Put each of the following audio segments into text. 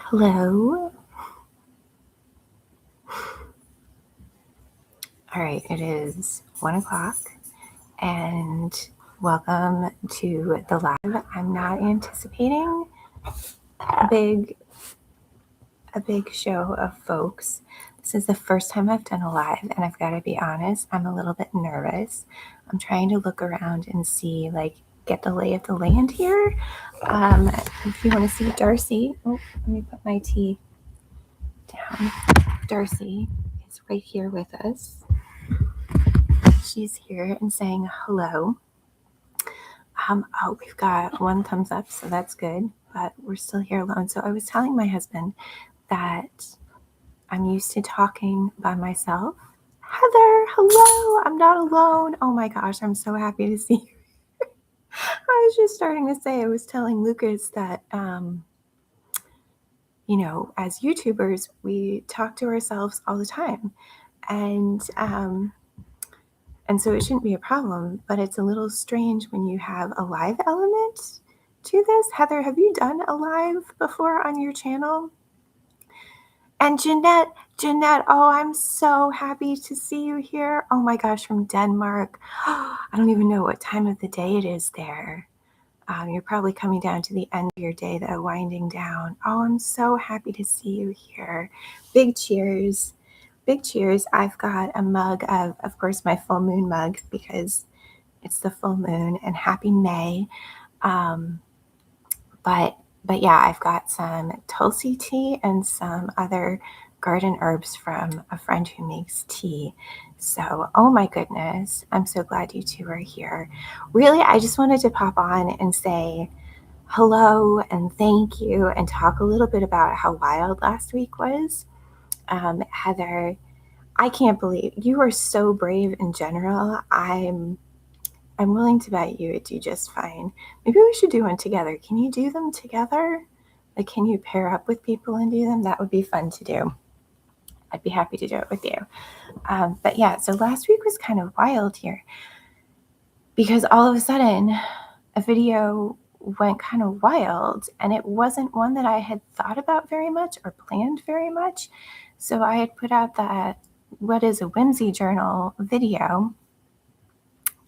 Hello. All right, it is 1 o'clock and welcome to the live. I'm not anticipating a big show of folks. This is the first time I've done a live, and I've got to be honest, I'm a little bit nervous. I'm trying to look around and see, get the lay of the land here. If you want to see Darcy, let me put my tea down. Darcy is right here with us. She's here and saying hello. We've got one thumbs up, so that's good, but we're still here alone. So I was telling my husband that I'm used to talking by myself. Heather, hello, I'm not alone. Oh my gosh, I'm so happy to see you. I was just starting to say, I was telling Lucas that, as YouTubers, we talk to ourselves all the time. And so it shouldn't be a problem, but it's a little strange when you have a live element to this. Heather, have you done a live before on your channel? And Jeanette, oh, I'm so happy to see you here. Oh my gosh, from Denmark. I don't even know what time of the day it is there. You're probably coming down to the end of your day, though, winding down. Oh, I'm so happy to see you here. Big cheers. Big cheers. I've got a mug of course, my full moon mug because it's the full moon, and happy May. But yeah, I've got some Tulsi tea and some other garden herbs from a friend who makes tea. So, oh my goodness, I'm so glad you two are here. Really, I just wanted to pop on and say hello and thank you and talk a little bit about how wild last week was. Heather, I can't believe you are so brave in general. I'm willing to bet you would do just fine. Maybe we should do one together. Can you do them together? Like, can you pair up with people and do them? That would be fun to do. I'd be happy to do it with you. But yeah, so last week was kind of wild here because all of a sudden a video went kind of wild, and it wasn't one that I had thought about very much or planned very much. So I had put out that What is a Whimsy Journal video.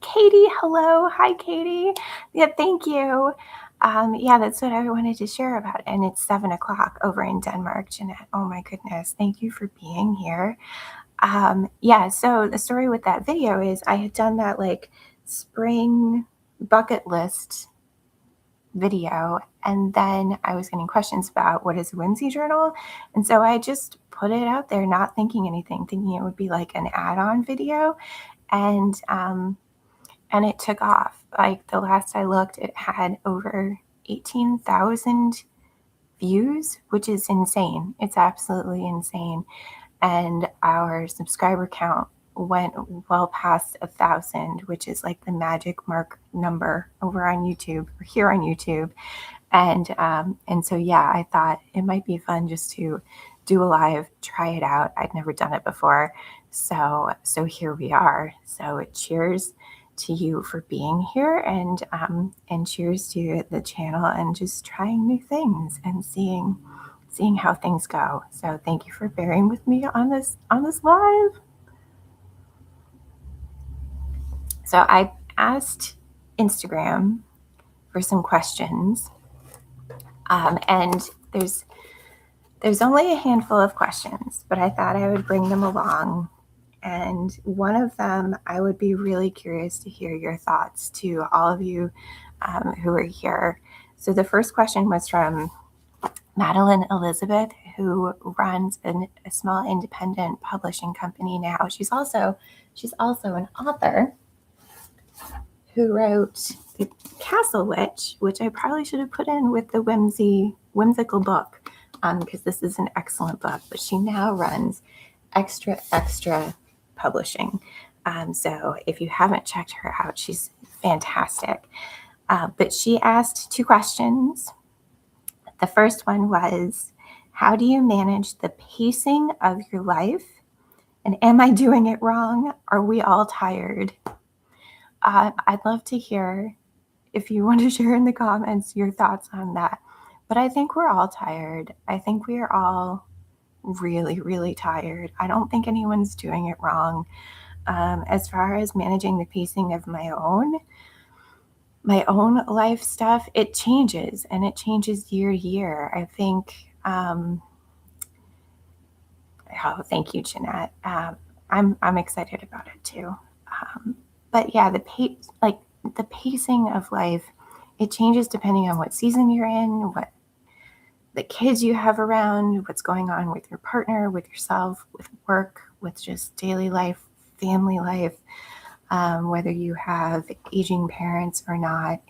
Katie, hello. Hi, Katie. Yeah, thank you. Yeah, that's what I wanted to share about. And it's 7 o'clock over in Denmark, Jeanette. Oh my goodness. Thank you for being here. Yeah, so the story with that video is I had done that spring bucket list video, and then I was getting questions about what is a whimsy journal. And so I just put it out there, not thinking anything, thinking it would be like an add-on video. And it took off. Like, the last I looked, it had over 18,000 views, which is insane. It's absolutely insane. And our subscriber count went well past 1,000, which is like the magic mark number over on YouTube or here on YouTube. And so, yeah, I thought it might be fun just to do a live, try it out. I'd never done it before. So here we are. So cheers to you for being here, and cheers to the channel and just trying new things and seeing how things go. So thank you for bearing with me on this live. So I asked Instagram for some questions, and there's only a handful of questions, but I thought I would bring them along. And one of them, I would be really curious to hear your thoughts to all of you who are here. So the first question was from Madeline Elizabeth, who runs a small independent publishing company now. She's also an author who wrote The Castle Witch, which I probably should have put in with the whimsical book, because this is an excellent book. But she now runs Extra Publishing. So if you haven't checked her out, she's fantastic. But she asked two questions. The first one was, how do you manage the pacing of your life? And am I doing it wrong? Are we all tired? I'd love to hear, if you want to share in the comments, your thoughts on that. But I think we're all tired. I think we are all really, really tired. I don't think anyone's doing it wrong. As far as managing the pacing of my own life stuff, it changes and it changes year to year. I think, oh, thank you, Jeanette. I'm excited about it too. But yeah, the pacing of life, it changes depending on what season you're in, what the kids you have around, what's going on with your partner, with yourself, with work, with just daily life, family life, whether you have aging parents or not.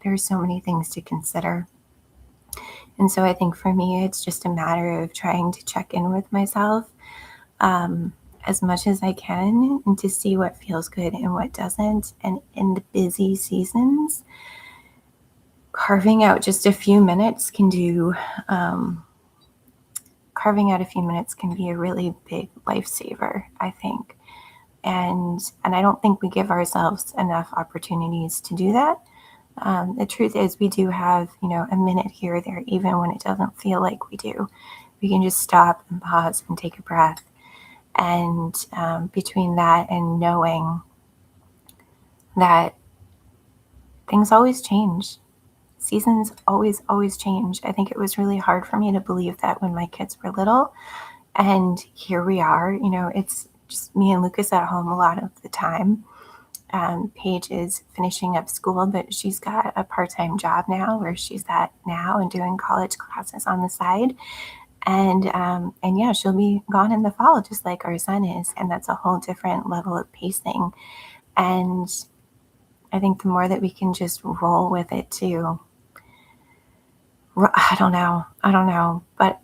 There's so many things to consider. And so I think for me, it's just a matter of trying to check in with myself as much as I can and to see what feels good and what doesn't. And in the busy seasons, carving out just a few minutes can do carving out a few minutes can be a really big lifesaver, I think. And I don't think we give ourselves enough opportunities to do that. The truth is, we do have, a minute here or there, even when it doesn't feel like we do. We can just stop and pause and take a breath. And between that and knowing that things always change, seasons always change. I think it was really hard for me to believe that when my kids were little. And here we are, it's just me and Lucas at home a lot of the time. Paige is finishing up school, but she's got a part-time job now where she's at now and doing college classes on the side. And yeah, she'll be gone in the fall, just like our son is. And that's a whole different level of pacing. And I think the more that we can just roll with it too. I don't know, but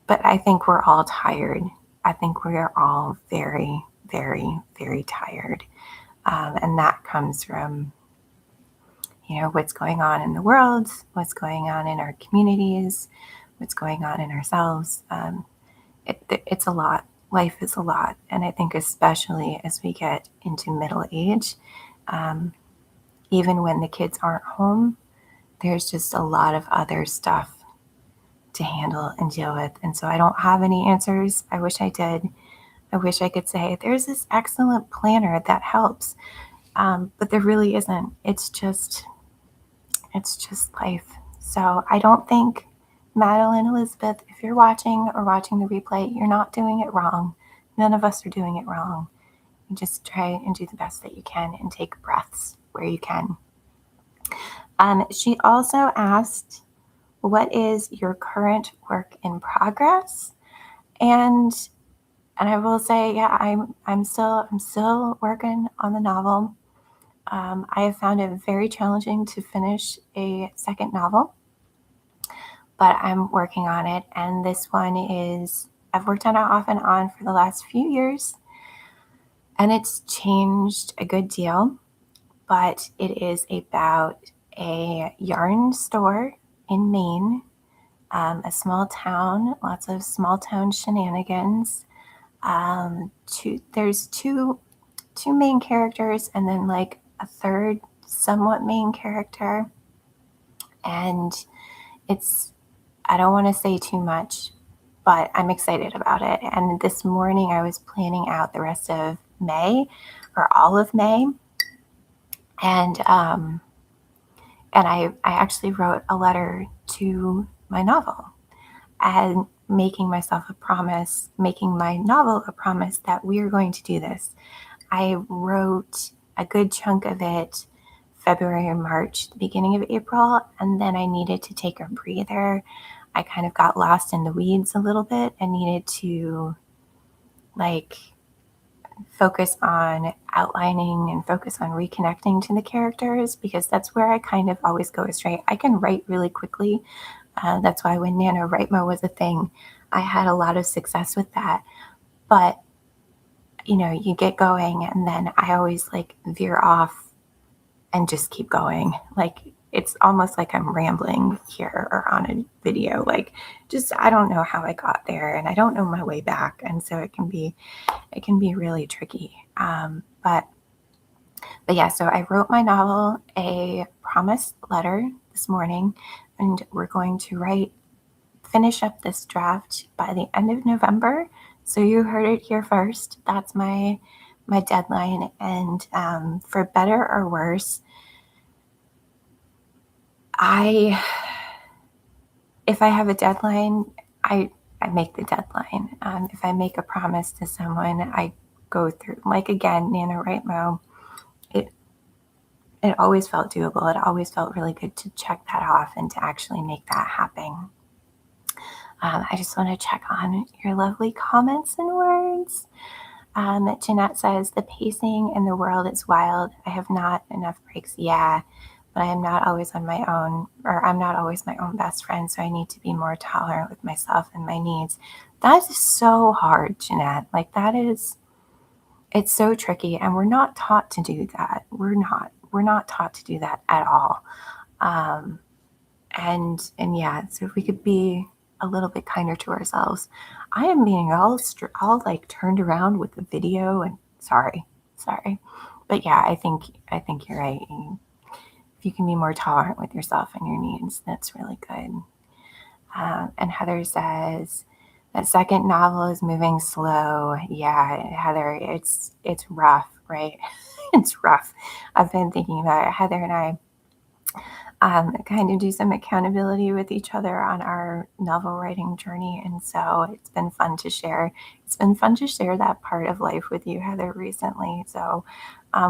I think we're all tired. I think we are all very, very, very tired. And that comes from, what's going on in the world, what's going on in our communities, what's going on in ourselves. It's a lot. Life is a lot. And I think especially as we get into middle age, even when the kids aren't home, there's just a lot of other stuff to handle and deal with. And so I don't have any answers. I wish I did. I wish I could say there's this excellent planner that helps. But there really isn't. It's just life. So I don't think, Madeline, Elizabeth, if you're watching or watching the replay, you're not doing it wrong. None of us are doing it wrong. You just try and do the best that you can and take breaths where you can. She also asked, what is your current work in progress? And I will say, yeah, I'm still working on the novel. I have found it very challenging to finish a second novel, but I'm working on it. And this one I've worked on it off and on for the last few years, and it's changed a good deal, but it is about a yarn store in Maine, a small town, lots of small town shenanigans. There's two main characters and then like a third somewhat main character. And I don't want to say too much, but I'm excited about it. And this morning I was planning out the rest of May or all of May. And I actually wrote a letter to my novel and making my novel a promise that we are going to do this. I wrote a good chunk of it February and March, the beginning of April, and then I needed to take a breather. I kind of got lost in the weeds a little bit and needed to focus on outlining and focus on reconnecting to the characters, because that's where I kind of always go astray. I can write really quickly. That's why when NaNoWriMo was a thing, I had a lot of success with that. But, you get going and then I always veer off and just keep going. It's almost like I'm rambling here or on a video. I don't know how I got there and I don't know my way back. And so it can be really tricky. But yeah, so I wrote my novel a promise letter this morning, and we're going to finish up this draft by the end of November. So you heard it here first. That's my deadline. And for better or worse, if I have a deadline, I make the deadline. If I make a promise to someone, I go through. Like again, NaNoWriMo, it always felt doable. It always felt really good to check that off and to actually make that happen. I just want to check on your lovely comments and words. Jeanette says, the pacing in the world is wild. I have not enough breaks. Yeah, but I am not always on my own, or I'm not always my own best friend. So I need to be more tolerant with myself and my needs. That is so hard, Jeanette. Like it's so tricky. And we're not taught to do that. We're not taught to do that at all. And yeah, so if we could be a little bit kinder to ourselves. I am being all like turned around with the video, and sorry, but yeah, I think you're right. If you can be more tolerant with yourself and your needs, that's really good. And Heather says that second novel is moving slow. Yeah, Heather, it's rough, right? It's rough. I've been thinking about it. Heather and I kind of do some accountability with each other on our novel writing journey. And so it's been fun to share. It's been fun to share that part of life with you, Heather, recently. So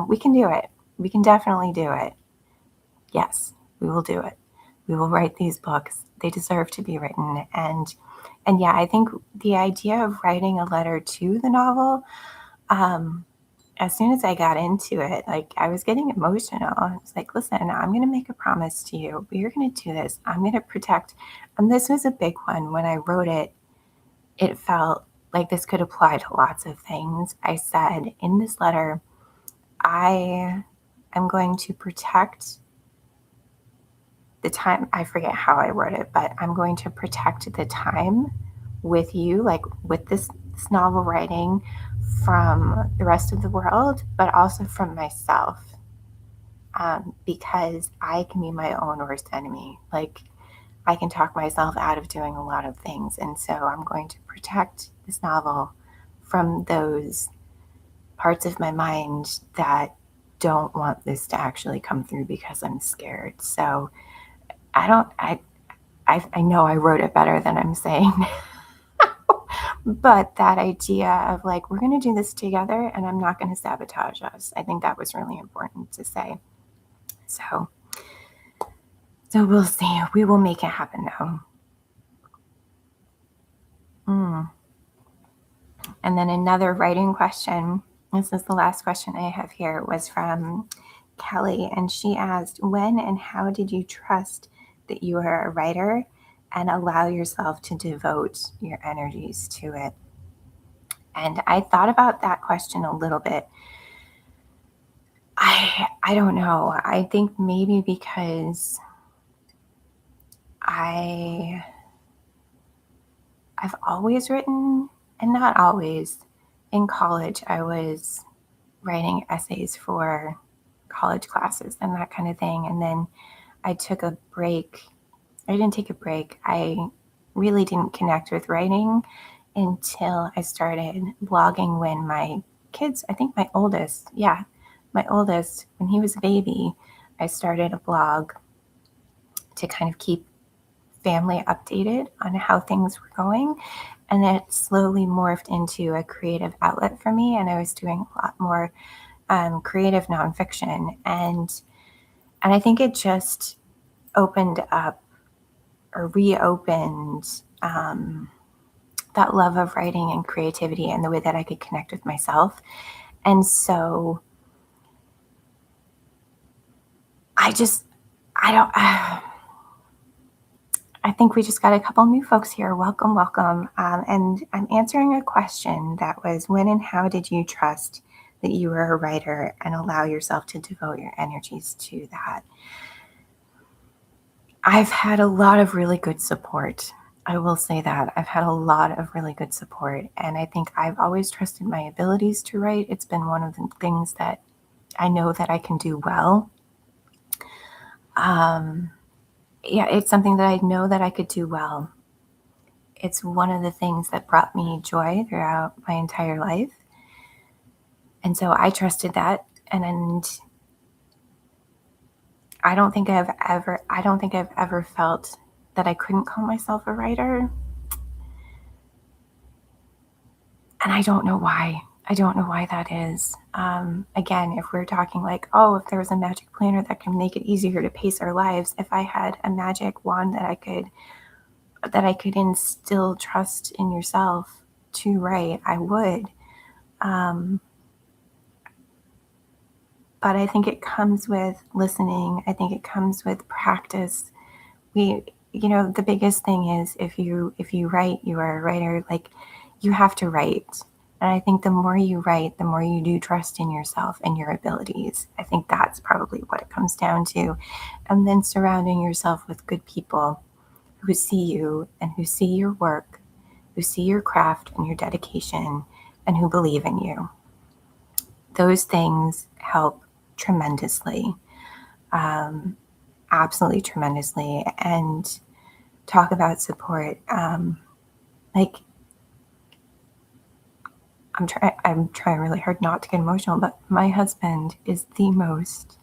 we can do it. We can definitely do it. Yes, we will do it. We will write these books. They deserve to be written. And yeah, I think the idea of writing a letter to the novel, as soon as I got into it, like I was getting emotional. I was like, listen, I'm going to make a promise to you. We're going to do this. I'm going to protect. And this was a big one. When I wrote it, it felt like this could apply to lots of things. I said in this letter, I am going to protect the time. I forget how I wrote it, but I'm going to protect the time with you, like with this novel writing, from the rest of the world, but also from myself, because I can be my own worst enemy. Like I can talk myself out of doing a lot of things. And so I'm going to protect this novel from those parts of my mind that don't want this to actually come through because I'm scared. So I know I wrote it better than I'm saying. But that idea of like, we're going to do this together and I'm not going to sabotage us. I think that was really important to say. So we'll see. We will make it happen though. And then another writing question. This is the last question I have here, was from Kelly. And she asked, when and how did you trust that you are a writer and allow yourself to devote your energies to it? And I thought about that question a little bit. I don't know. I think maybe because I've always written, and not always. In college, I was writing essays for college classes and that kind of thing. And then I took a break. I didn't take a break. I really didn't connect with writing until I started blogging when my kids, I think my oldest, when he was a baby, I started a blog to kind of keep family updated on how things were going. And then it slowly morphed into a creative outlet for me. And I was doing a lot more creative nonfiction. And I think it just opened up or reopened that love of writing and creativity and the way that I could connect with myself. And so I think we just got a couple new folks here. Welcome. And I'm answering a question that was, when and how did you trust that you were a writer and allow yourself to devote your energies to that? I've had a lot of really good support. I will say that. I've had a lot of really good support. And I think I've always trusted my abilities to write. It's been one of the things that I know that I can do well. Yeah, it's something that I know that I could do well. It's one of the things that brought me joy throughout my entire life. And so I trusted that. And I don't think I've ever felt that I couldn't call myself a writer. And I don't know why. I don't know why that is. Again, if we're talking like, oh, if there was a magic planner that can make it easier to pace our lives, if I had a magic wand that I could instill trust in yourself to write, I would. Um, but I think it comes with listening. I think it comes with practice. The biggest thing is if you write, you are a writer. Like, you have to write. And I think the more you write, the more you do trust in yourself and your abilities. I think that's probably what it comes down to. And then surrounding yourself with good people who see you and who see your work, who see your craft and your dedication, and who believe in you. Those things help tremendously, absolutely tremendously. And talk about support. Like, I'm trying really hard not to get emotional, but my husband is the most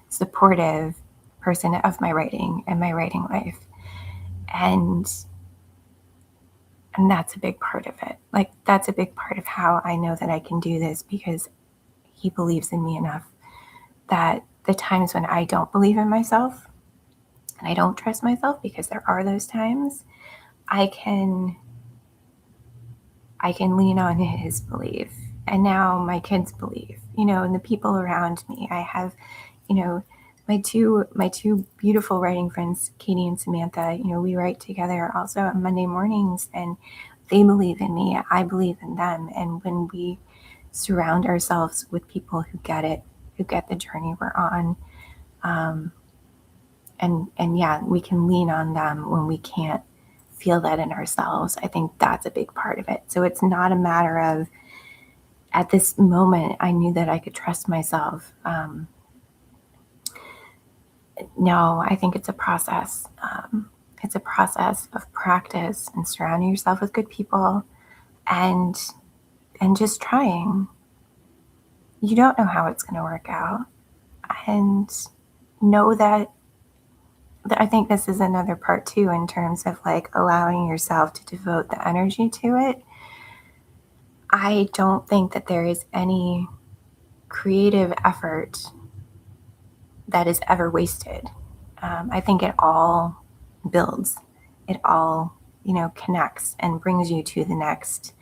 supportive person of my writing and my writing life. And that's a big part of it. Like, that's a big part of how I know that I can do this, because he believes in me enough that the times when I don't believe in myself and I don't trust myself, because there are those times, I can lean on his belief. And now my kids believe, and the people around me. I have, my two beautiful writing friends, Katie and Samantha. We write together also on Monday mornings, and they believe in me. I believe in them. And when we surround ourselves with people who get it, who get the journey we're on, and yeah, we can lean on them when we can't feel that in ourselves. I think that's a big part of it. So it's not a matter of, at this moment, I knew that I could trust myself. No, I think it's a process. It's a process of practice and surrounding yourself with good people, and just trying. You don't know how it's going to work out, and know that I think this is another part too, in terms of like allowing yourself to devote the energy to it. I don't think that there is any creative effort that is ever wasted. I think it all builds, it all, connects and brings you to the next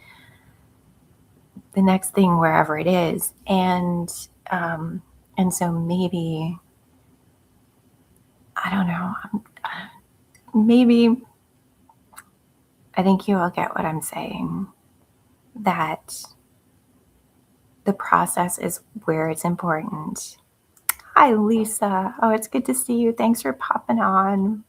thing, wherever it is. And so maybe, I don't know, maybe I think you all get what I'm saying, that the process is where it's important. Hi, Lisa. Oh, it's good to see you. Thanks for popping on.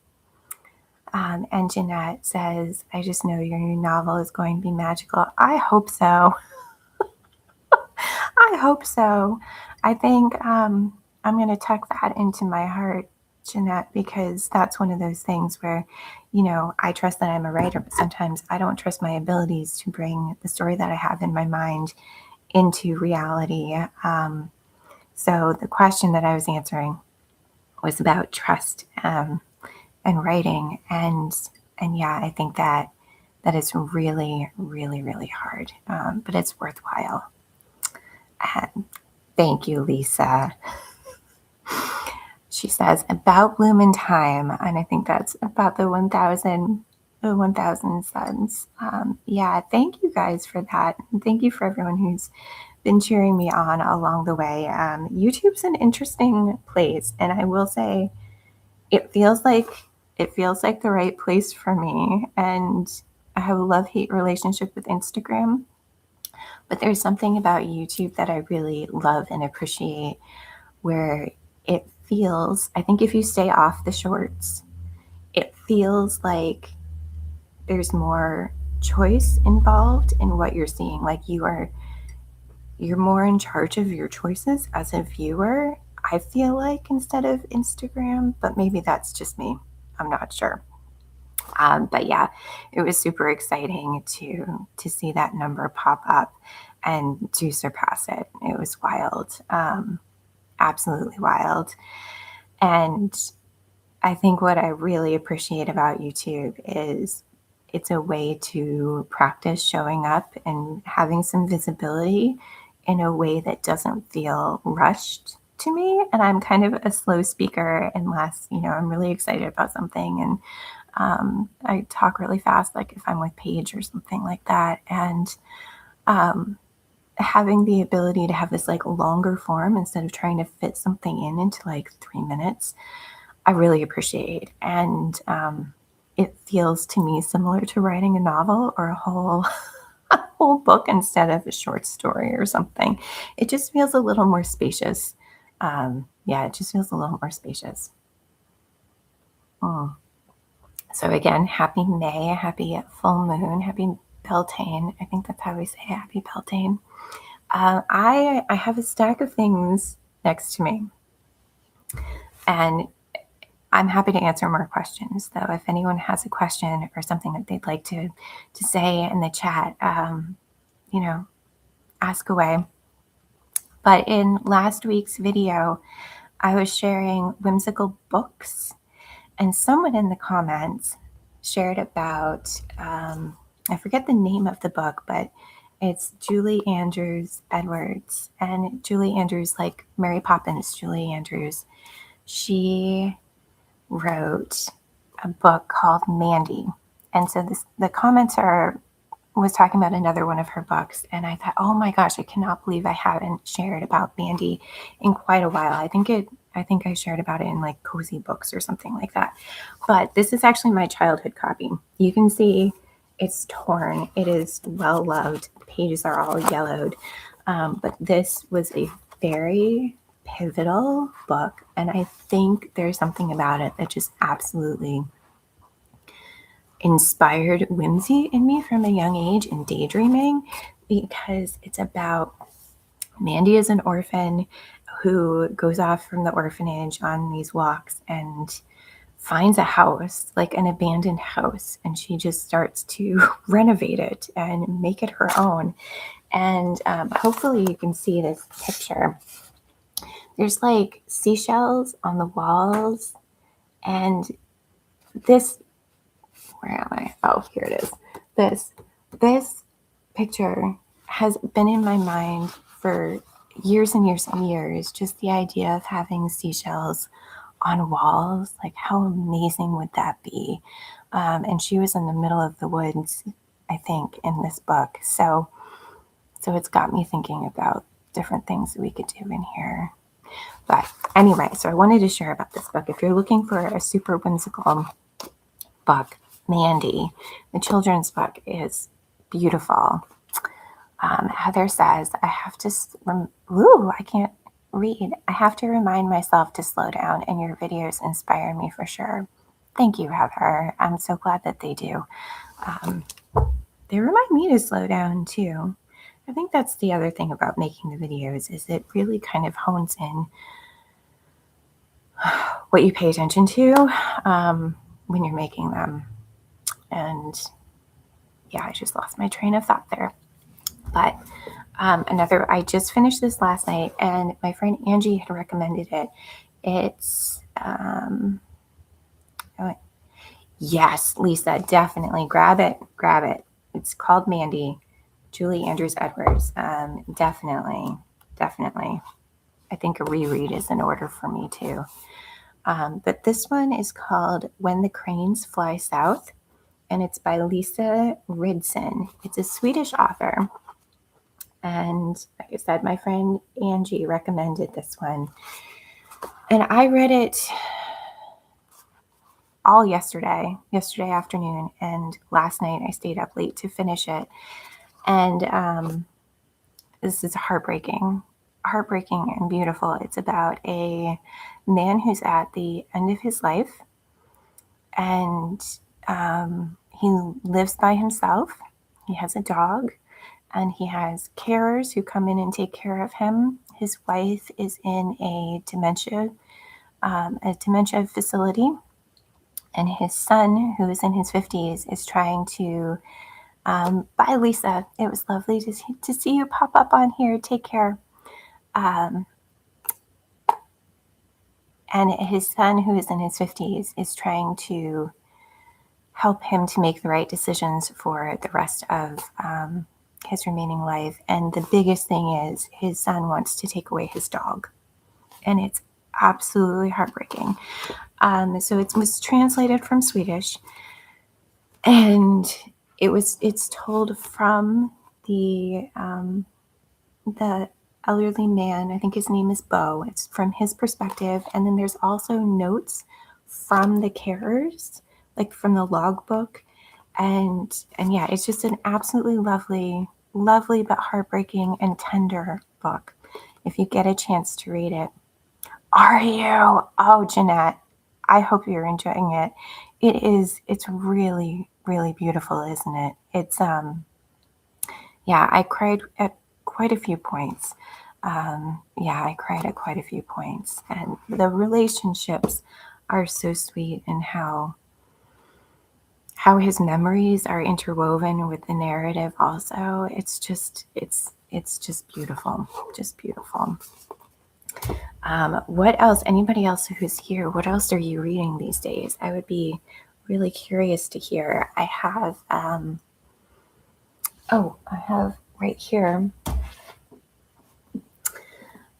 And Jeanette says, I just know your new novel is going to be magical. I hope so. I hope so. I think I'm going to tuck that into my heart, Jeanette, because that's one of those things where, I trust that I'm a writer, but sometimes I don't trust my abilities to bring the story that I have in my mind into reality. So the question that I was answering was about trust, and writing, and yeah, I think that is really, really, really hard, but it's worthwhile. And thank you, Lisa. She says about Bloom in Time, and I think that's about the 1,000 suns. Yeah, thank you guys for that, and thank you for everyone who's been cheering me on along the way. YouTube's an interesting place, and I will say, it feels like the right place for me. And I have a love-hate relationship with Instagram, but there's something about YouTube that I really love and appreciate, where it feels, I think if you stay off the shorts, it feels like there's more choice involved in what you're seeing. Like, you're more in charge of your choices as a viewer. I feel like, instead of Instagram, but maybe that's just me. I'm not sure. But yeah, it was super exciting to see that number pop up and to surpass it. It was wild, absolutely wild. And I think what I really appreciate about YouTube is it's a way to practice showing up and having some visibility in a way that doesn't feel rushed to me. And I'm kind of a slow speaker unless, I'm really excited about something, and I talk really fast, like if I'm with Paige or something like that. And um, having the ability to have this like longer form instead of trying to fit something into like 3 minutes, I really appreciate. And it feels to me similar to writing a novel or a whole a whole book instead of a short story or something. It just feels a little more spacious. Yeah, it just feels a little more spacious. Mm. So again, happy May, happy full moon, happy Beltane. I think that's how we say it, happy Beltane. I have a stack of things next to me, and I'm happy to answer more questions. Though, if anyone has a question or something that they'd like to say in the chat, you know, ask away. But in last week's video, I was sharing whimsical books, and someone in the comments shared about, I forget the name of the book, but it's Julie Andrews Edwards. And Julie Andrews, like Mary Poppins, Julie Andrews, she wrote a book called Mandy. And so the commenter was talking about another one of her books, and I thought, oh my gosh, I cannot believe I haven't shared about Mandy in quite a while. I think I shared about it in like Cozy Books or something like that. But this is actually my childhood copy. You can see it's torn. It is well loved. The pages are all yellowed. But this was a very pivotal book, and I think there's something about it that just absolutely inspired whimsy in me from a young age and daydreaming, because it's about Mandy is an orphan who goes off from the orphanage on these walks and finds a house, like an abandoned house, and she just starts to renovate it and make it her own. And hopefully you can see this picture. There's like seashells on the walls, and this, where am I? Oh, here it is. This picture has been in my mind for years and years and years. Just the idea of having seashells on walls, like how amazing would that be? And she was in the middle of the woods, I think, in this book. So it's got me thinking about different things that we could do in here. But anyway, so I wanted to share about this book. If you're looking for a super whimsical book, Mandy, the children's book, is beautiful. Heather says, I can't read. I have to remind myself to slow down, and your videos inspire me for sure. Thank you, Heather. I'm so glad that they do. They remind me to slow down too. I think that's the other thing about making the videos, is it really kind of hones in what you pay attention to when you're making them. And yeah, I just lost my train of thought there. But I just finished this last night, and my friend Angie had recommended it. It's, yes, Lisa, definitely grab it. It's called Mandy, Julie Andrews Edwards. Definitely. I think a reread is in order for me too. But this one is called When the Cranes Fly South, and it's by Lisa Ridson. It's a Swedish author. And like I said, my friend Angie recommended this one. And I read it all yesterday afternoon, and last night I stayed up late to finish it. And this is heartbreaking and beautiful. It's about a man who's at the end of his life, and he lives by himself. He has a dog, and he has carers who come in and take care of him. His wife is in a dementia facility, and his son, who is in his 50s, is trying to. Bye, Lisa. It was lovely to see you pop up on here. Take care. Um, and his son, who is in his 50s, is trying to help him to make the right decisions for the rest of his remaining life. And the biggest thing is his son wants to take away his dog. And it's absolutely heartbreaking. So it was translated from Swedish, and it's told from the elderly man. I think his name is Bo. It's from his perspective, and then there's also notes from the carers, like from the logbook, and yeah, it's just an absolutely lovely but heartbreaking and tender book. If you get a chance to read it, are you? Oh, Jeanette, I hope you're enjoying it. It is. It's really beautiful, isn't it? Yeah, I cried at quite a few points. Yeah, I cried at quite a few points. And the relationships are so sweet, and how his memories are interwoven with the narrative also. It's just beautiful. Just beautiful. What else? Anybody else who's here, what else are you reading these days? I would be really curious to hear. I have right here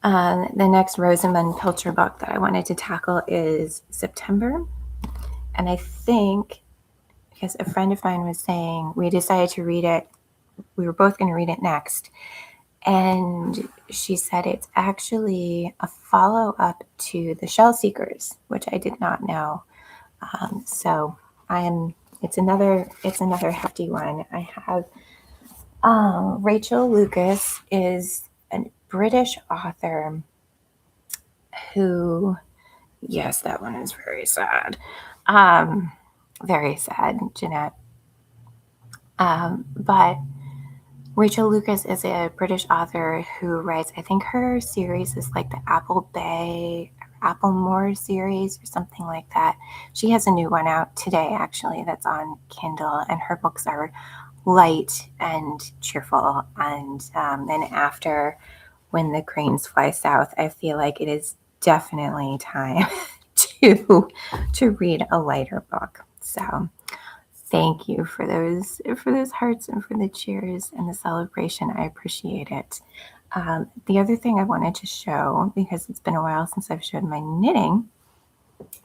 the next Rosamund Pilcher book that I wanted to tackle is September. And I think, because a friend of mine was saying, we decided to read it, we were both going to read it next. And she said it's actually a follow-up to The Shell Seekers, which I did not know. So it's another hefty one. I have Rachel Lucas is a British author who, yes, that one is very sad. Very sad, Jeanette. But Rachel Lucas is a British author who writes, I think her series is like the Applemore series or something like that. She has a new one out today, actually, that's on Kindle, and her books are light and cheerful. And after When the Cranes Fly South, I feel like it is definitely time to read a lighter book. So thank you for those hearts and for the cheers and the celebration. I appreciate it. The other thing I wanted to show, because it's been a while since I've showed my knitting,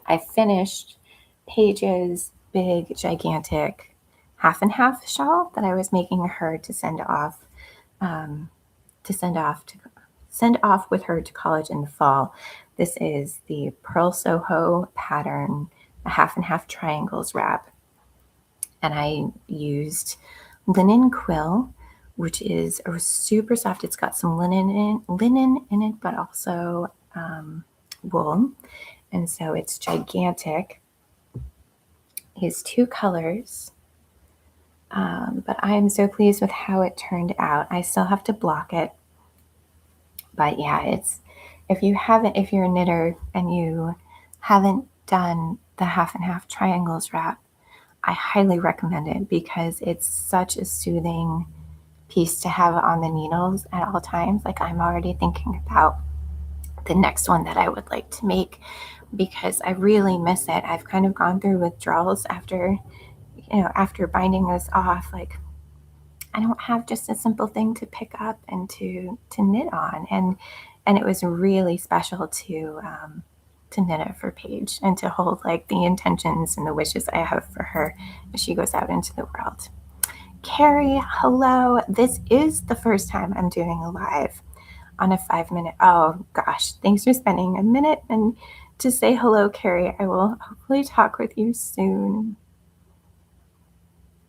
I finished Paige's big, gigantic half and half shawl that I was making her to send off with her to college in the fall. This is the Pearl Soho pattern, a half and half triangles wrap. And I used linen quill, which is super soft. It's got some linen in it, but also wool. And so it's gigantic. It's 2 colors. But I am so pleased with how it turned out. I still have to block it. But yeah, if you're a knitter and you haven't done the half and half triangles wrap, I highly recommend it, because it's such a soothing piece to have on the needles at all times. Like, I'm already thinking about the next one that I would like to make, because I really miss it. I've kind of gone through withdrawals after binding this off. Like, I don't have just a simple thing to pick up and to knit on, and it was really special to knit it for Paige and to hold like the intentions and the wishes I have for her as she goes out into the world. Carrie, hello. This is the first time I'm doing a live on a 5-minute. Oh gosh, thanks for spending a minute and to say hello, Carrie. I will hopefully talk with you soon.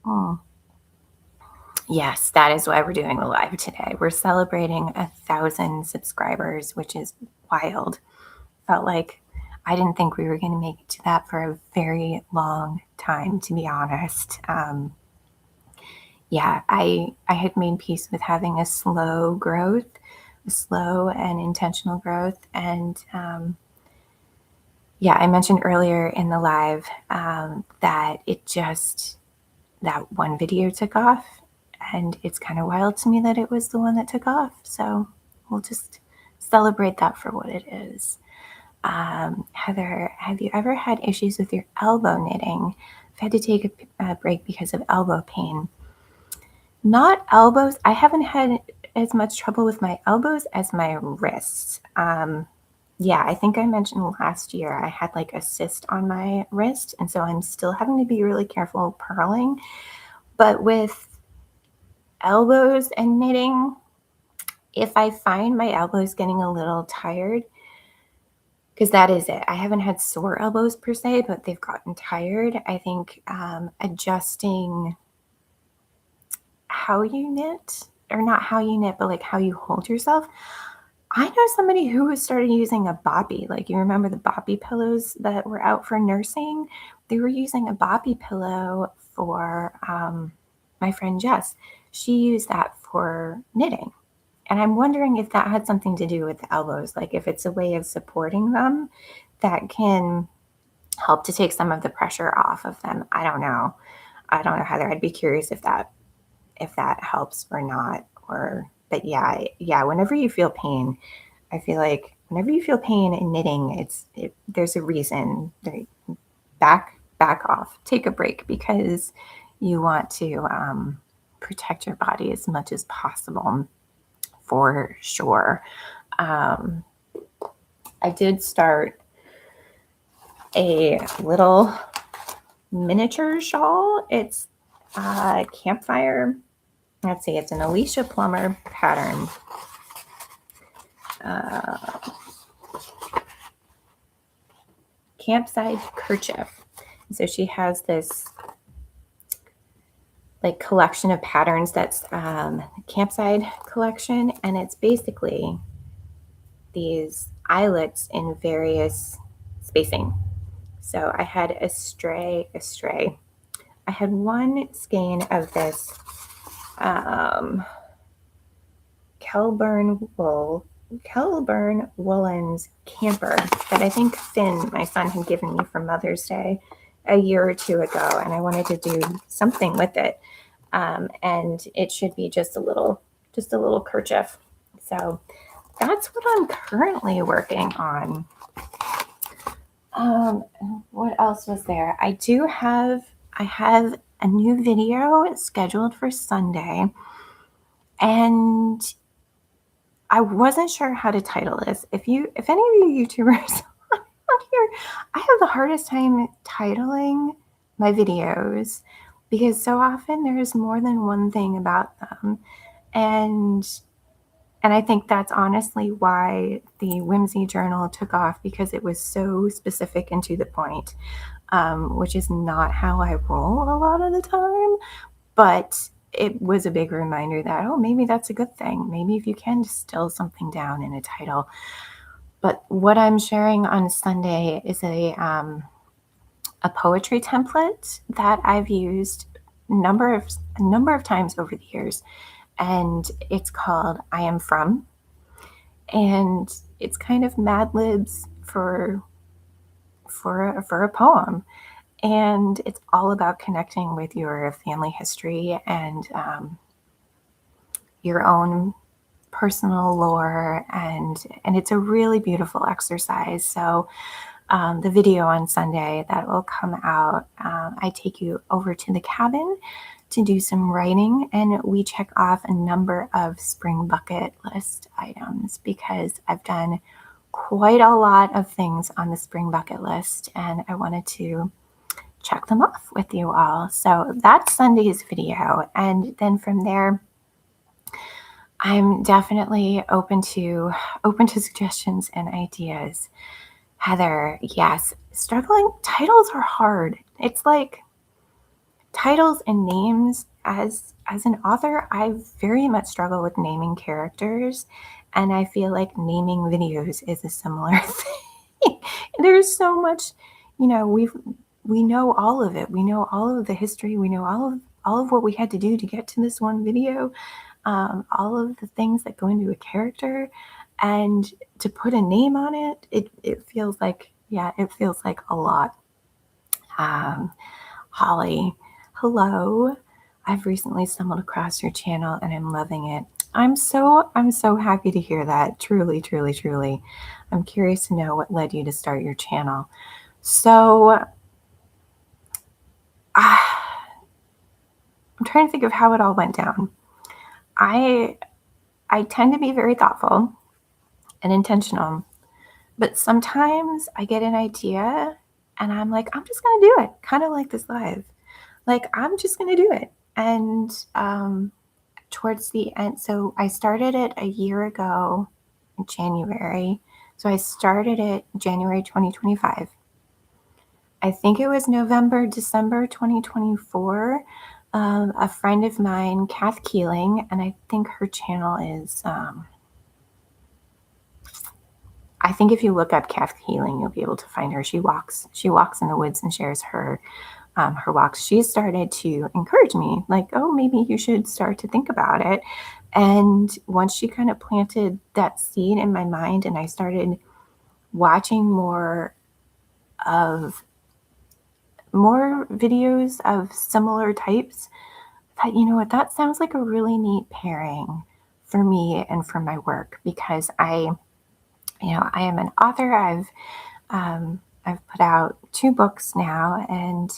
Oh. Yes, that is why we're doing the live today. We're celebrating 1,000 subscribers, which is wild. Felt like I didn't think we were going to make it to that for a very long time, to be honest. Yeah, I had made peace with having a slow growth, slow and intentional growth. And yeah, I mentioned earlier in the live that that one video took off, and it's kind of wild to me that it was the one that took off. So we'll just celebrate that for what it is. Heather, have you ever had issues with your elbow knitting? I've had to take a break because of elbow pain. Not elbows. I haven't had as much trouble with my elbows as my wrists. Yeah, I think I mentioned last year I had like a cyst on my wrist, and so I'm still having to be really careful purling. But with elbows and knitting, if I find my elbows getting a little tired, because that is it. I haven't had sore elbows per se, but they've gotten tired. I think adjusting how you knit, or not how you knit, but like how you hold yourself. I know somebody who started using a boppy. Like, you remember the boppy pillows that were out for nursing? They were using a boppy pillow for my friend Jess. She used that for knitting. And I'm wondering if that had something to do with the elbows, like if it's a way of supporting them that can help to take some of the pressure off of them. I don't know. I don't know, Heather. I'd be curious if that helps or not. Or but yeah, whenever you feel pain, I feel like whenever you feel pain in knitting, there's a reason. Back off, take a break, because you want to protect your body as much as possible, for sure. I did start a little miniature shawl. It's a campfire. Let's see, it's an Alicia Plummer pattern. Campsite kerchief. So she has this like collection of patterns that's campsite collection, and it's basically these eyelets in various spacing. So I had a stray. I had one skein of this Kelburn Woolens camper that I think Finn, my son, had given me for Mother's Day a year or two ago, and I wanted to do something with it. And it should be just a little kerchief. So that's what I'm currently working on. What else was there? I have a new video scheduled for Sunday, and I wasn't sure how to title this. If any of you YouTubers out here, I have the hardest time titling my videos because so often there's more than one thing about them. And I think that's honestly why the Whimsy Journal took off, because it was so specific and to the point, which is not how I roll a lot of the time. But it was a big reminder that, oh, maybe that's a good thing. Maybe if you can distill something down in a title. But what I'm sharing on Sunday is a poetry template that I've used a number of times over the years, and it's called I Am From, and it's kind of Mad Libs for a poem. And it's all about connecting with your family history and your own personal lore, and it's a really beautiful exercise. So the video on Sunday that will come out, I take you over to the cabin to do some writing, and we check off a number of spring bucket list items, because I've done quite a lot of things on the spring bucket list, and I wanted to check them off with you all. So that's Sunday's video. And then from there, I'm definitely open to suggestions and ideas. Heather, yes, struggling. Titles are hard. It's like titles and names. As an author, I very much struggle with naming characters, and I feel like naming videos is a similar thing. There's so much, we know all of it. We know all of the history. We know all of what we had to do to get to this one video. all of the things that go into a character, and to put a name on it, it feels like, yeah, it feels like a lot. Um, Holly, hello. I've recently stumbled across your channel and I'm loving it. I'm so happy to hear that. Truly, truly, truly. I'm curious to know what led you to start your channel. So, I'm trying to think of how it all went down. I I tend to be very thoughtful and intentional, but sometimes I get an idea and I'm like, I'm just gonna do it, kind of like this live. Like, I'm just gonna do it. And towards the end, so I started it a year ago in January. So I started it January 2025. I think it was November, December 2024. A friend of mine, Kath Keeling, and I think her channel is, I think if you look up Kath Keeling, you'll be able to find her. She walks in the woods and shares her walks. She started to encourage me, like, oh, maybe you should start to think about it. And once she kind of planted that seed in my mind, and I started watching of more videos of similar types, that, you know what, that sounds like a really neat pairing for me and for my work, because I am an author. I've put out 2 books now, and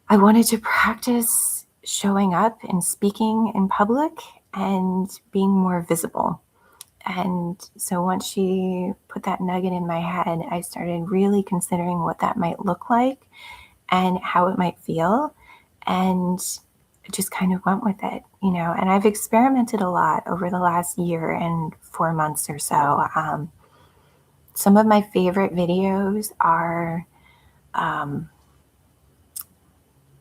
I wanted to practice showing up and speaking in public and being more visible. And so once she put that nugget in my head, I started really considering what that might look like and how it might feel. And just kind of went with it. And I've experimented a lot over the last year and 4 months or so. Some of my favorite videos are um,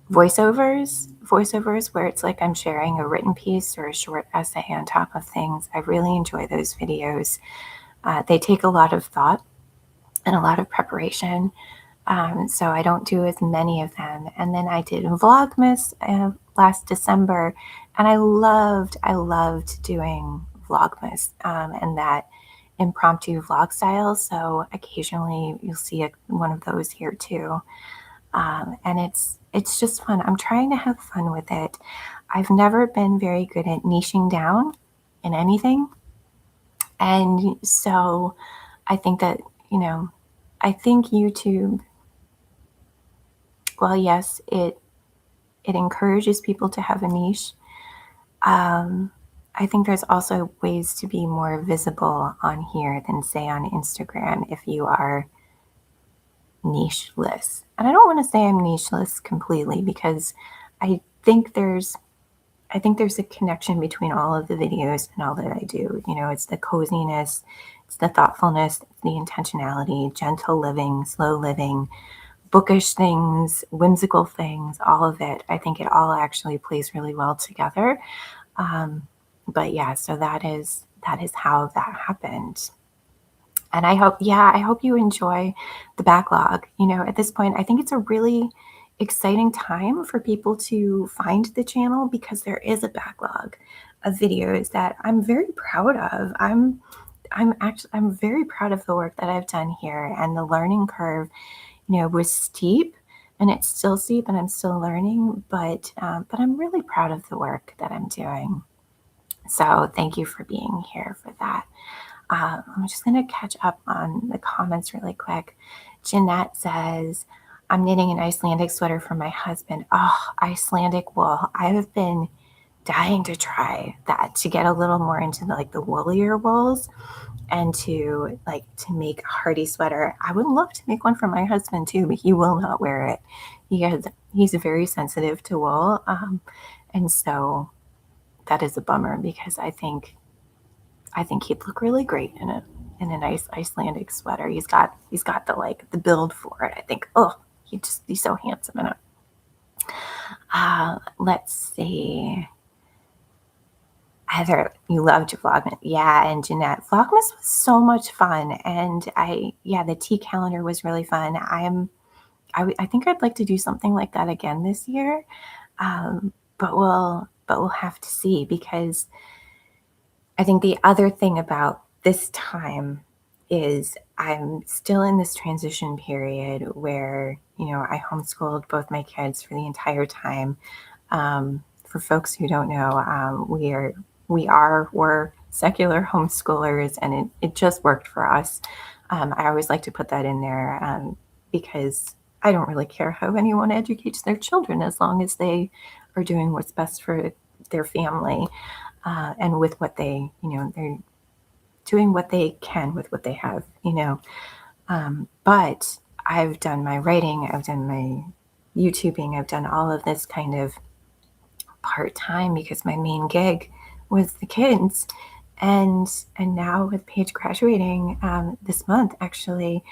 voiceovers where it's like I'm sharing a written piece or a short essay on top of things. I really enjoy those videos. They take a lot of thought and a lot of preparation. So I don't do as many of them. And then I did Vlogmas last December, and I loved doing Vlogmas and that impromptu vlog style. So occasionally you'll see one of those here too. And it's just fun. I'm trying to have fun with it. I've never been very good at niching down in anything, and so I think that I think YouTube. Well, yes, it encourages people to have a niche. Um, I think there's also ways to be more visible on here than, say, on Instagram if you are nicheless. And I don't want to say I'm nicheless completely, because I think there's I think there's a connection between all of the videos and all that I do. It's the coziness, it's the thoughtfulness, it's the intentionality, gentle living, slow living, bookish things, whimsical things, all of it. I think it all actually plays really well together. But yeah, so that is how that happened. And I hope you enjoy the backlog. At this point, I think it's a really exciting time for people to find the channel, because there is a backlog of videos that I'm very proud of. I'm very proud of the work that I've done here, and the learning curve, was steep, and it's still steep, and I'm still learning, but I'm really proud of the work that I'm doing. So thank you for being here for that. I'm just going to catch up on the comments really quick. Jeanette says, I'm knitting an Icelandic sweater for my husband. Oh, Icelandic wool. I have been dying to try that, to get a little more into the woolier wools, and to make a hardy sweater. I would love to make one for my husband too, but he will not wear it. He's very sensitive to wool. And so that is a bummer, because I think he'd look really great in a nice Icelandic sweater. He's got the build for it. I think, oh, he's so handsome in it. Let's see. Heather, you loved Vlogmas. Yeah, and Jeanette, Vlogmas was so much fun. And the tea calendar was really fun. I think I'd like to do something like that again this year. But but we'll have to see, because I think the other thing about this time is I'm still in this transition period where, I homeschooled both my kids for the entire time. For folks who don't know, we're secular homeschoolers, and it just worked for us. I always like to put that in there, because I don't really care how anyone educates their children, as long as they are doing what's best for their family, and with what they're doing what they can with what they have. But I've done my writing, I've done my YouTubing, I've done all of this kind of part-time because my main gig was the kids. And now with Paige graduating this month, actually,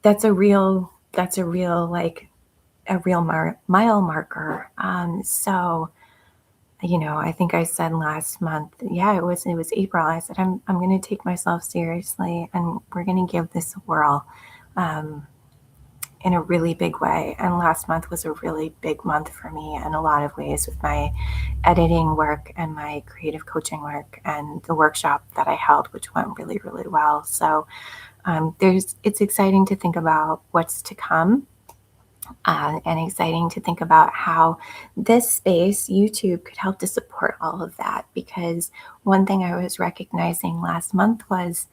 that's a real like a real mile marker. So I think I said last month, yeah, it was April. I said I'm going to take myself seriously, and we're going to give this a whirl. In a really big way. And last month was a really big month for me in a lot of ways, with my editing work and my creative coaching work and the workshop that I held, which went really, really well. So it's exciting to think about what's to come. And exciting to think about how this space, YouTube, could help to support all of that. Because one thing I was recognizing last month was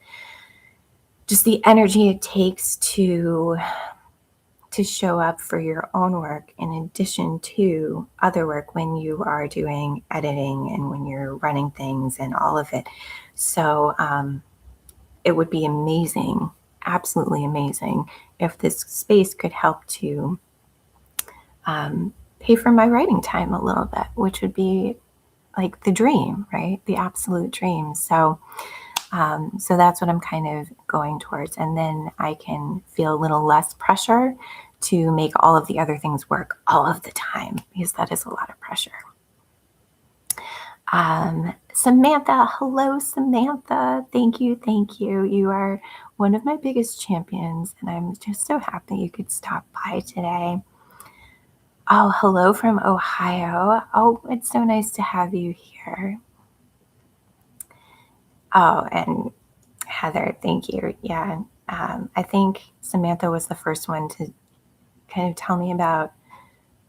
just the energy it takes to show up for your own work in addition to other work when you are doing editing and when you're running things and all of it. So it would be amazing, absolutely amazing, if this space could help to pay for my writing time a little bit, which would be like the dream, right? The absolute dream. So that's what I'm kind of going towards. And then I can feel a little less pressure to make all of the other things work all of the time, because that is a lot of pressure. Samantha, hello, Samantha. Thank you. You are one of my biggest champions, and I'm just so happy you could stop by today. Oh, hello from Ohio. Oh, it's so nice to have you here. Oh, and Heather, thank you. Yeah, I think Samantha was the first one to kind of tell me about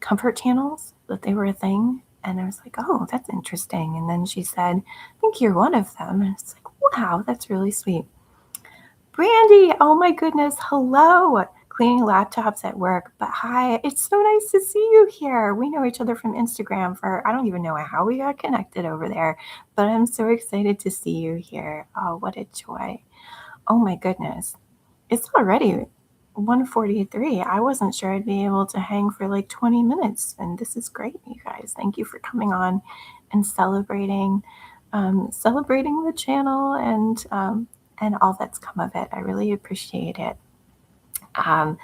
comfort channels, that they were a thing. And I was like, oh, that's interesting. And then she said, I think you're one of them. And it's like, wow, that's really sweet. Brandy, oh my goodness, hello. Cleaning laptops at work, but hi, it's so nice to see you here. We know each other from Instagram I don't even know how we got connected over there, but I'm so excited to see you here. Oh, what a joy. Oh my goodness. It's already 1:43. I wasn't sure I'd be able to hang for like 20 minutes. And this is great, you guys. Thank you for coming on and celebrating the channel and all that's come of it. I really appreciate it. I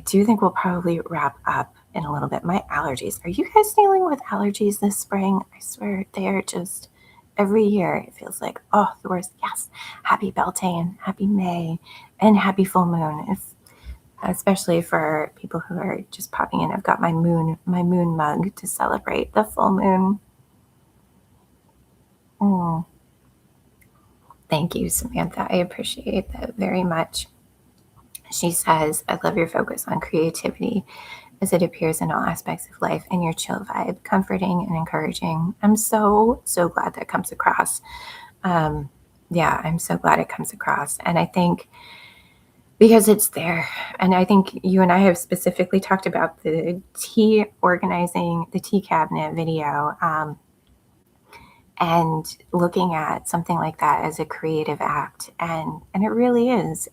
do think we'll probably wrap up in a little bit. My allergies. Are you guys dealing with allergies this spring? I swear they are just every year. It feels like, oh, the worst. Yes. Happy Beltane, happy May, and happy full moon. Especially for people who are just popping in. I've got my moon mug to celebrate the full moon. Thank you, Samantha. I appreciate that very much. She says, I love your focus on creativity as it appears in all aspects of life, and your chill vibe, comforting and encouraging. I'm so, so glad that comes across. Yeah, I'm so glad it comes across. And I think because it's there, and I think you and I have specifically talked about the tea organizing, the tea cabinet video, and looking at something like that as a creative act. And it really is.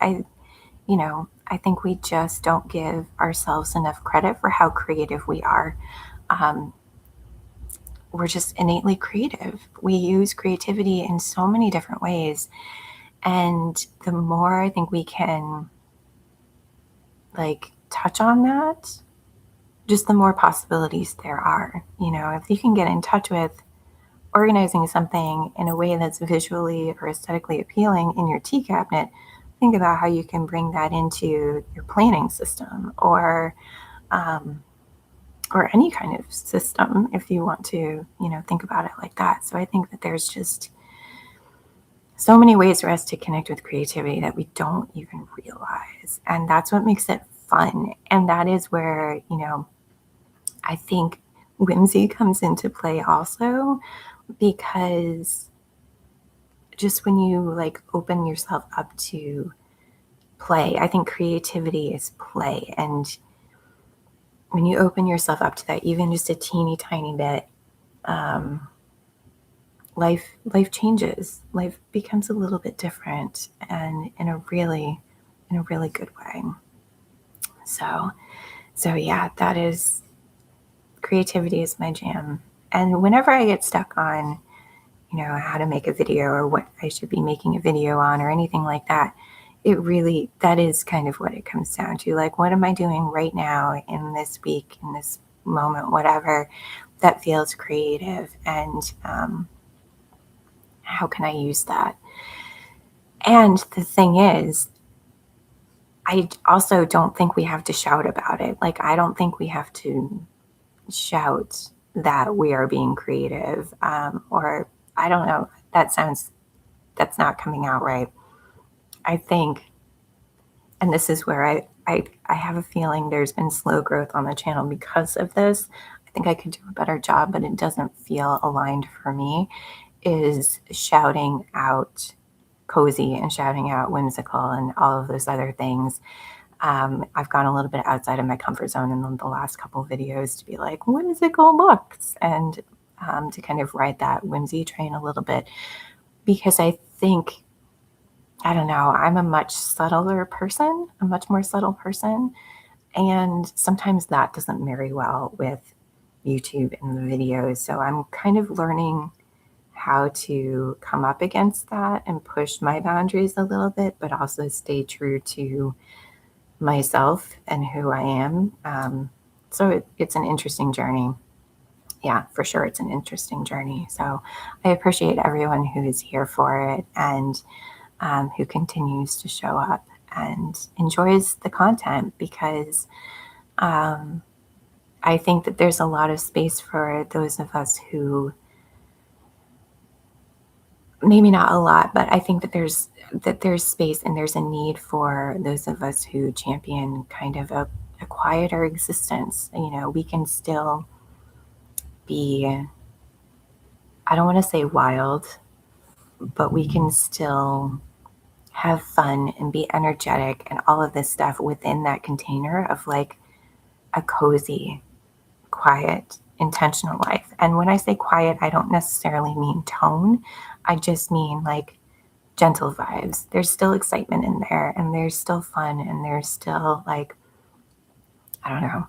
I think we just don't give ourselves enough credit for how creative we are. We're just innately creative. We use creativity in so many different ways. And the more I think we can touch on that, just the more possibilities there are. If you can get in touch with organizing something in a way that's visually or aesthetically appealing in your tea cabinet, think about how you can bring that into your planning system, or or any kind of system if you want to, think about it like that. So I think that there's just so many ways for us to connect with creativity that we don't even realize. And that's what makes it fun. And that is where, I think whimsy comes into play also, because just when you like open yourself up to play, I think creativity is play. And when you open yourself up to that, even just a teeny tiny bit, life changes. Life becomes a little bit different, and in a really good way. So yeah, that is creativity is my jam. And whenever I get stuck on, how to make a video or what I should be making a video on or anything like that, that is kind of what it comes down to. Like, what am I doing right now in this week, in this moment, whatever, that feels creative, and how can I use that? And the thing is, I also don't think we have to shout about it. Like, I don't think we have to shout that we are being creative, or I don't know. That's not coming out right. I think, and this is where I have a feeling there's been slow growth on the channel because of this. I think I could do a better job, but it doesn't feel aligned for me, is shouting out cozy and shouting out whimsical and all of those other things. I've gone a little bit outside of my comfort zone in the last couple of videos to be like, whimsical books, and to kind of ride that whimsy train a little bit, because I think, I don't know, I'm a much more subtle person. And sometimes that doesn't marry well with YouTube and the videos. So I'm kind of learning how to come up against that and push my boundaries a little bit, but also stay true to myself and who I am. So it's an interesting journey. Yeah, for sure. It's an interesting journey. So I appreciate everyone who is here for it, and who continues to show up and enjoys the content, because I think that there's a lot of space for those of us who, maybe not a lot, but I think that there's space and there's a need for those of us who champion kind of a quieter existence. We can still be, I don't want to say wild, but we can still have fun and be energetic and all of this stuff within that container of like a cozy, quiet, intentional life. And when I say quiet, I don't necessarily mean tone. I just mean like gentle vibes. There's still excitement in there, and there's still fun, and there's still like, I don't know.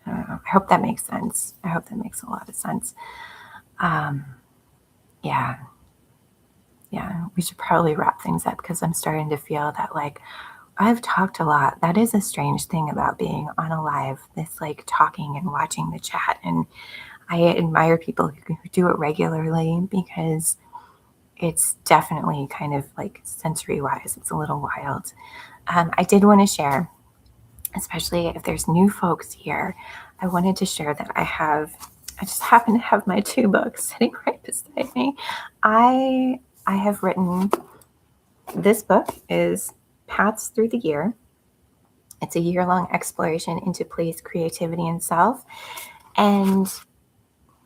I hope that makes sense. I hope that makes a lot of sense. Yeah. We should probably wrap things up, because I'm starting to feel that like I've talked a lot. That is a strange thing about being on a live, this like talking and watching the chat. And I admire people who do it regularly, because it's definitely kind of like sensory wise, it's a little wild. I did want to share, especially if there's new folks here, I wanted to share that I just happen to have my 2 books sitting right beside me. I have written, this book is Paths Through the Year. It's a year-long exploration into place, creativity, and self. And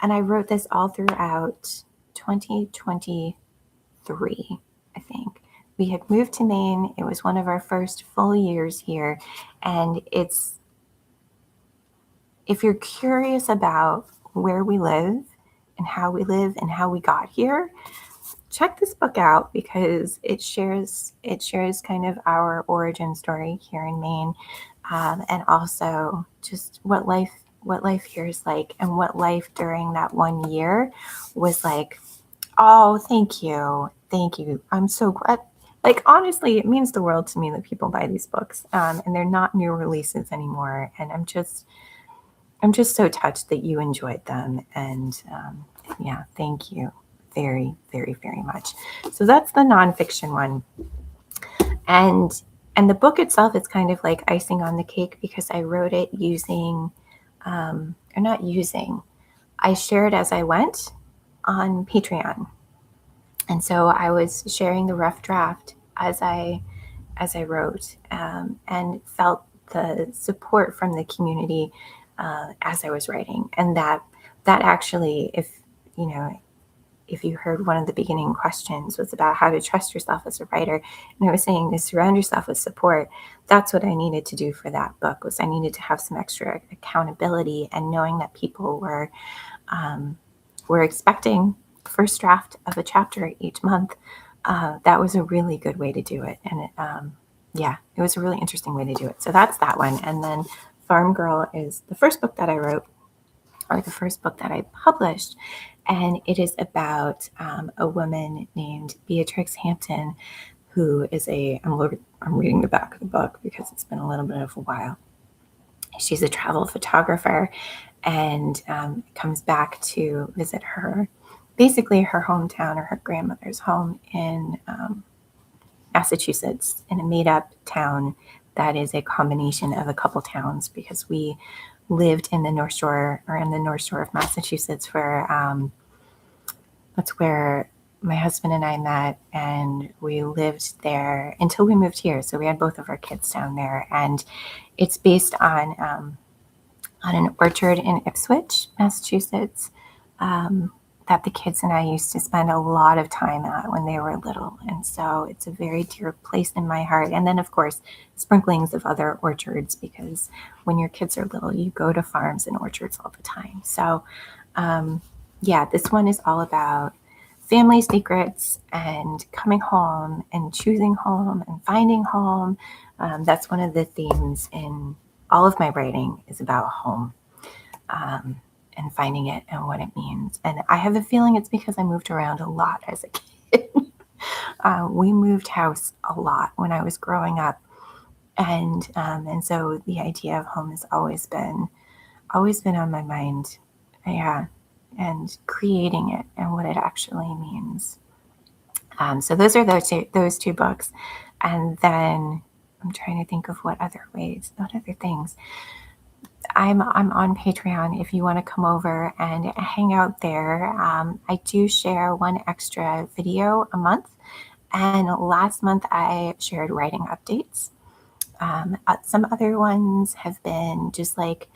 I wrote this all throughout 2023, I think. We had moved to Maine. It was one of our first full years here. And if you're curious about where we live and how we got here, check this book out, because it shares kind of our origin story here in Maine, and also just what life here is like, and what life during that 1 year was like. Oh, thank you. I'm so glad. Like, honestly, it means the world to me that people buy these books, and they're not new releases anymore. And I'm just so touched that you enjoyed them. And yeah, thank you very, very, very much. So that's the nonfiction one. And the book itself is kind of like icing on the cake, because I wrote it using or not using. I shared as I went on Patreon. And so I was sharing the rough draft as I wrote, and felt the support from the community as I was writing. And that actually, if you heard one of the beginning questions was about how to trust yourself as a writer, and I was saying to surround yourself with support. That's what I needed to do for that book. Was I needed to have some extra accountability, and knowing that people were expecting first draft of a chapter each month. That was a really good way to do it. And it was a really interesting way to do it. So that's that one. And then Farm Girl is the first book that I wrote, or the first book that I published. And it is about a woman named Beatrix Hampton, who is I'm reading the back of the book because it's been a little bit of a while. She's a travel photographer, and comes back to visit basically her hometown, or her grandmother's home in Massachusetts, in a made-up town that is a combination of a couple towns, because we lived in the North Shore, or in the North Shore of Massachusetts, that's where my husband and I met, and we lived there until we moved here. So we had both of our kids down there, and it's based on an orchard in Ipswich, Massachusetts, that the kids and I used to spend a lot of time at when they were little. And so it's a very dear place in my heart. And then, of course, sprinklings of other orchards, because when your kids are little, you go to farms and orchards all the time. So, this one is all about family secrets and coming home and choosing home and finding home. That's one of the themes in all of my writing, is about home, and finding it and what it means. And I have a feeling it's because I moved around a lot as a kid. We moved house a lot when I was growing up. And so the idea of home has always been on my mind. Yeah. And creating it and what it actually means. So those are those two books. And then I'm trying to think of what other things. I'm on Patreon if you want to come over and hang out there. I do share one extra video a month. And last month I shared writing updates. Some other ones have been just like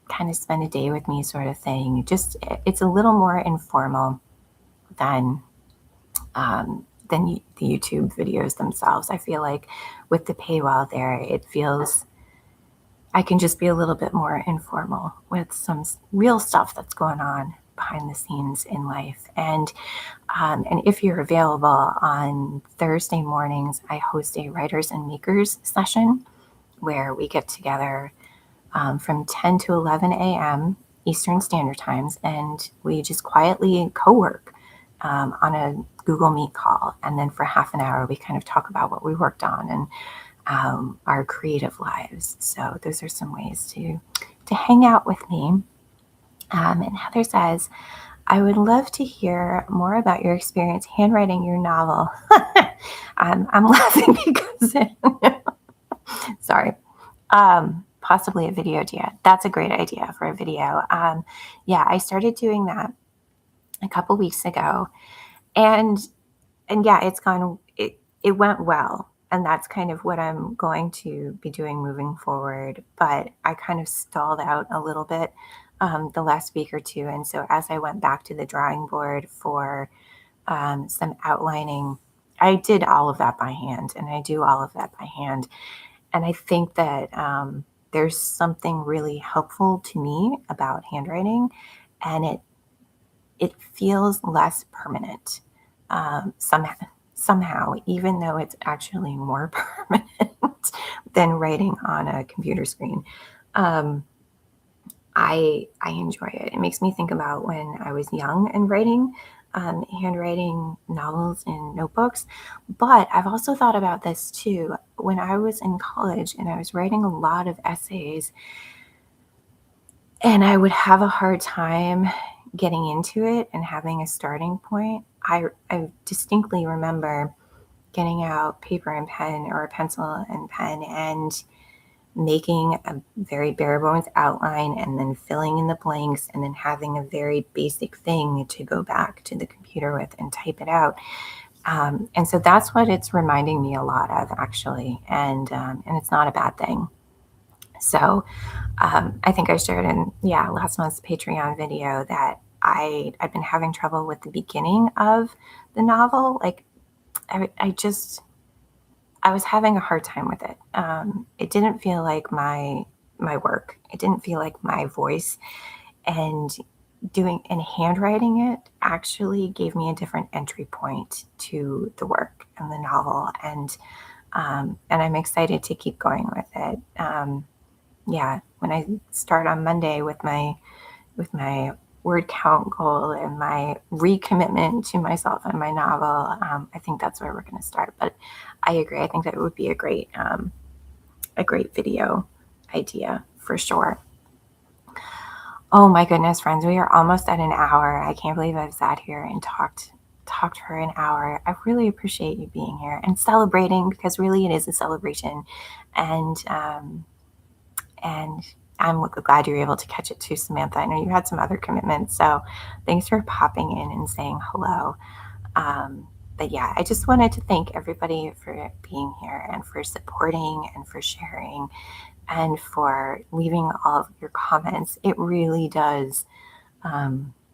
kind of spend a day with me sort of thing. Just, it's a little more informal than the YouTube videos themselves. I feel like with the paywall there, it feels I can just be a little bit more informal with some real stuff that's going on behind the scenes in life. And if you're available on Thursday mornings, I host a writers and makers session where we get together from 10 to 11 a.m. Eastern Standard Times, and we just quietly co-work on a Google Meet call. And then for half an hour, we kind of talk about what we worked on and our creative lives. So those are some ways to hang out with me. And Heather says, I would love to hear more about your experience handwriting your novel. I'm laughing because sorry. Possibly a video idea. That's a great idea for a video. I started doing that a couple weeks ago, and it went well. And that's kind of what I'm going to be doing moving forward. But I kind of stalled out a little bit the last week or two. And so as I went back to the drawing board for some outlining, I did all of that by hand, and I do all of that by hand. And I think that there's something really helpful to me about handwriting, and it feels less permanent somehow, even though it's actually more permanent than writing on a computer screen. I enjoy it. It makes me think about when I was young and writing, handwriting novels in notebooks. But I've also thought about this too. When I was in college and I was writing a lot of essays, and I would have a hard time getting into it and having a starting point, I distinctly remember getting out paper and pen, or a pencil and pen, and making a very bare bones outline and then filling in the blanks and then having a very basic thing to go back to the computer with and type it out. And so that's what it's reminding me a lot of, actually. And it's not a bad thing. So I think I shared in, last month's Patreon video that I've been having trouble with the beginning of the novel. Like, I was having a hard time with it. It didn't feel like my work. It didn't feel like my voice. And doing and handwriting it actually gave me a different entry point to the work and the novel. And I'm excited to keep going with it. When I start on Monday with my word count goal and my recommitment to myself and my novel, I think that's where we're going to start. But I agree. I think that would be a great video idea for sure. Oh my goodness, friends, we are almost at an hour. I can't believe I've sat here and talked for an hour. I really appreciate you being here and celebrating, because really it is a celebration. And I'm glad you were able to catch it too, Samantha. I know you had some other commitments, so thanks for popping in and saying hello. But yeah, I just wanted to thank everybody for being here and for supporting and for sharing and for leaving all of your comments. It really does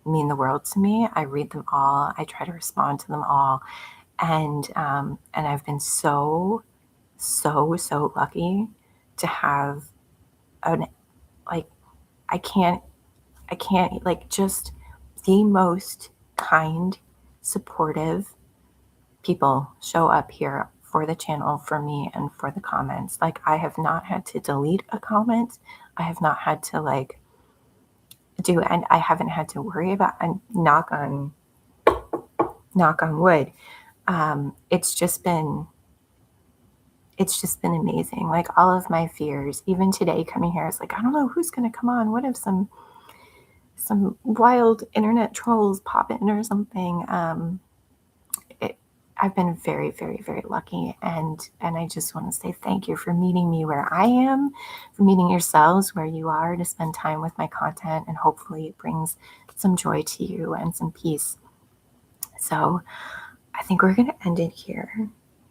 mean the world to me. I read them all. I try to respond to them all. And I've been so lucky to have I can't just the most kind, supportive people show up here for the channel, for me, and for the comments. Like, I have not had to delete a comment. I have not had to and I haven't had to worry about, and knock on wood. It's just been amazing. Like, all of my fears, even today coming here, is like, I don't know who's going to come on. What if some wild internet trolls pop in or something? I've been very, very, very lucky. And I just want to say thank you for meeting me where I am, for meeting yourselves where you are, to spend time with my content. And hopefully it brings some joy to you and some peace. So I think we're going to end it here.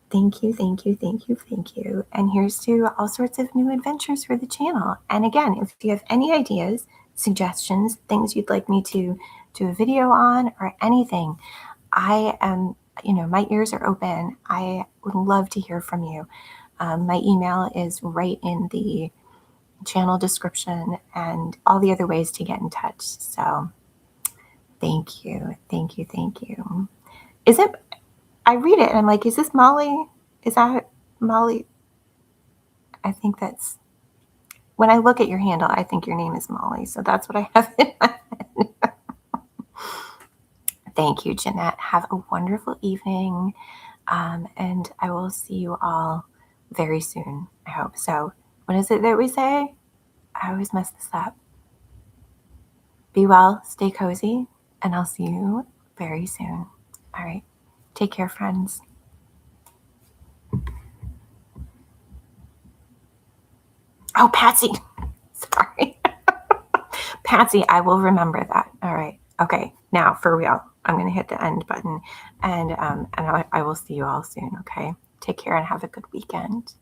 Thank you, thank you, thank you, thank you. And here's to all sorts of new adventures for the channel. And again, if you have any ideas, suggestions, things you'd like me to do a video on, or anything, I am, my ears are open. I would love to hear from you. My email is right in the channel description and all the other ways to get in touch. So thank you, thank you, thank you. I read it and I'm like, is this Molly? Is that Molly? I think that's, when I look at your handle, I think your name is Molly. So that's what I have in my head. Thank you, Jeanette. Have a wonderful evening. And I will see you all very soon, I hope. So what is it that we say? I always mess this up. Be well, stay cozy, and I'll see you very soon. All right. Take care, friends. Oh, Patsy. Sorry. Patsy, I will remember that. All right. Okay. Now, for real, I'm going to hit the end button, and I will see you all soon. Okay. Take care and have a good weekend.